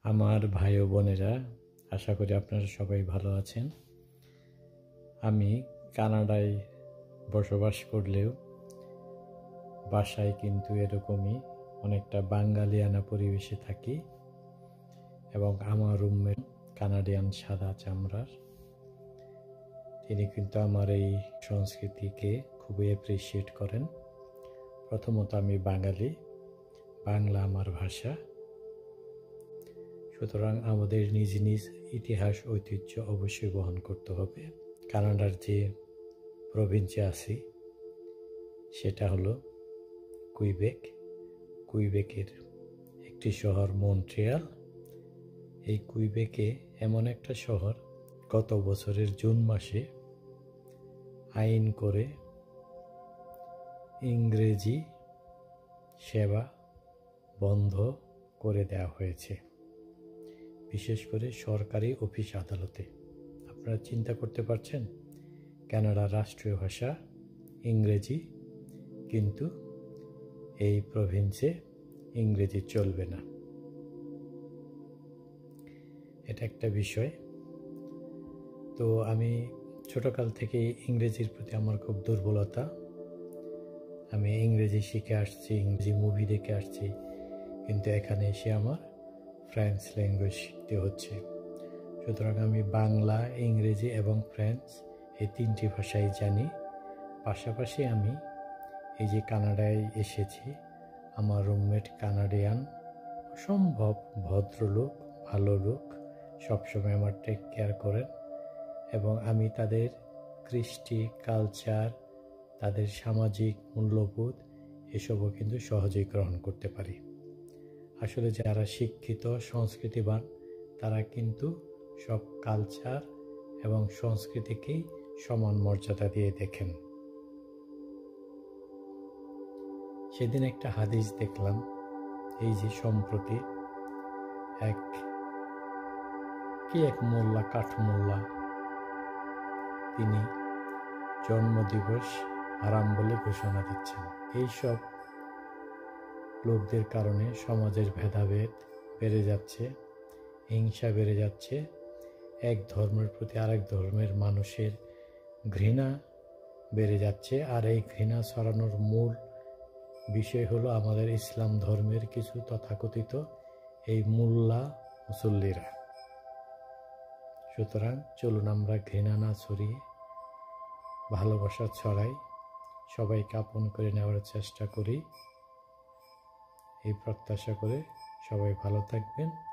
আমার ভাই ও বোনেরা, আশা করি আপনারা সবাই ভালো আছেন। আমি কানাডায় বসবাস করলেও বাসায় কিন্তু এরকমই অনেকটা বাঙালিয়ানা পরিবেশে থাকি এবং আমার রুমমেট কানাডিয়ান সাদা চামড়ার। তিনি কিন্তু আমার এই সংস্কৃতিকে খুবই অ্যাপ্রিসিয়েট করেন। প্রথমত আমি বাঙালি, বাংলা আমার ভাষা, সুতরাং আমাদের নিজ নিজ ইতিহাস ঐতিহ্য অবশ্যই বহন করতে হবে। কানাডার যে প্রভিন্সে আছি সেটা হলো কুইবেকের একটি শহর মন্ট্রিয়াল। এই কুইবেকে এমন একটা শহর, গত বছরের জুন মাসে আইন করে ইংরেজি সেবা বন্ধ করে দেওয়া হয়েছে, বিশেষ করে সরকারি অফিস আদালতে। আপনারা চিন্তা করতে পারছেন, কানাডার রাষ্ট্রীয় ভাষা ইংরেজি, কিন্তু এই প্রভিন্সে ইংরেজি চলবে না। এটা একটা বিষয়। তো আমি ছোটকাল থেকে ইংরেজির প্রতি আমার খুব দুর্বলতা। আমি ইংরেজি শিখে আসছি, ইংরেজি মুভি দেখে আসছি, কিন্তু এখানে এসে আমার ফ্রেঞ্চ ল্যাঙ্গুয়েজ শিখতে হচ্ছে। সুতরাং আমি বাংলা, ইংরেজি এবং ফ্রেঞ্চ এই তিনটি ভাষাই জানি। পাশাপাশি আমি এই যে কানাডায় এসেছি, আমার রুমমেট কানাডিয়ান, অসম্ভব ভদ্রলোক, ভালো লোক, সবসময় আমার টেক কেয়ার করেন এবং আমি তাদের কৃষ্টি, কালচার, তাদের সামাজিক মূল্যবোধ এসবও কিন্তু সহজেই গ্রহণ করতে পারি। আসলে যারা শিক্ষিত, সংস্কৃতিবান, তারা কিন্তু সব কালচার এবং সংস্কৃতিকেই সমান মর্যাদা দিয়ে দেখেন। সেদিন একটা হাদিস দেখলাম, এই যে সম্প্রতি এক মোল্লা, কাঠমোল্লা, তিনি জন্মদিবস হারাম বলে ঘোষণা দিচ্ছেন। এইসব লোকদের কারণে সমাজের ভেদাভেদ বেড়ে যাচ্ছে, হিংসা বেড়ে যাচ্ছে, এক ধর্মের প্রতি আরেক ধর্মের মানুষের ঘৃণা বেড়ে যাচ্ছে। আর এই ঘৃণা ছড়ানোর মূল বিষয় হলো আমাদের ইসলাম ধর্মের কিছু তথাকথিত এই মোল্লা মুসল্লিরা। সুতরাং চলুন আমরা ঘৃণা না ছড়িয়ে ভালোবাসা ছড়াই, সবাইকে আপন করে নেওয়ার চেষ্টা করি। এই প্রত্যাশা করে সবাই ভালো থাকবেন।